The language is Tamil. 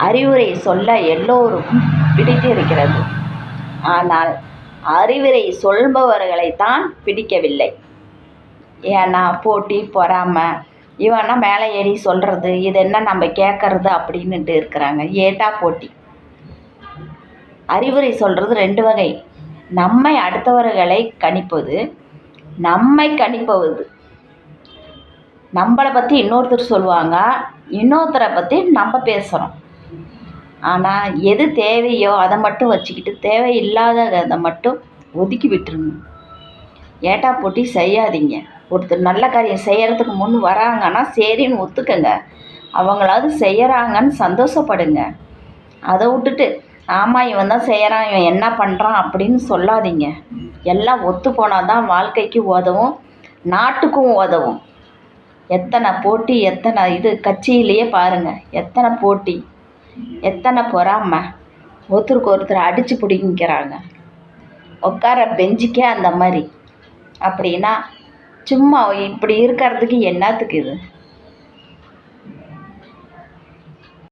அறிவுரை சொல்ல எல்லோருக்கும் பிடித்திருக்கிறது. ஆனால் அறிவுரை சொல்பவர்களைத்தான் பிடிக்கவில்லை. ஏன்னா போட்டி பொறாமை, இவன்னா மேலே ஏறி சொல்கிறது, இது என்ன நம்ம கேட்கறது அப்படின்னுட்டு இருக்கிறாங்க. ஏட்டா போட்டி. அறிவுரை சொல்கிறது 2 வகை. நம்மை அடுத்தவர்களை கணிப்பது, நம்மை கணிப்பது. நம்மளை பற்றி இன்னொருத்தர் சொல்லுவாங்க, இன்னொருத்தரை பற்றி நம்ம பேசுகிறோம். ஆனால் எது தேவையோ அதை மட்டும் வச்சுக்கிட்டு தேவையில்லாததை மட்டும் ஒதுக்கி விட்டுருங்க. ஏட்டா போட்டி செய்யாதீங்க. ஒருத்தர் நல்ல காரியம் செய்கிறதுக்கு முன் வராங்கன்னா சரின்னு ஒத்துக்கங்க. அவங்களாவது செய்கிறாங்கன்னு சந்தோஷப்படுங்க. அதை விட்டுட்டு ஆமாம் இவன் தான் செய்கிறான், இவன் என்ன பண்ணுறான் அப்படின்னு சொல்லாதீங்க. எல்லாம் ஒத்து போனால் தான் வாழ்க்கைக்கு உதவும், நாட்டுக்கும் உதவும். எத்தனை போட்டி, எத்தனை இது கட்சியிலேயே பாருங்கள், எத்தனை போட்டி, எத்தனை பொறாமை, ஒருத்தருக்கு ஒருத்தர் அடித்து பிடிங்கிறாங்க. உட்கார பெஞ்சுக்கே அந்த மாதிரி. அப்படின்னா சும்மா இப்படி இருக்கிறதுக்கு என்னத்துக்கு இது?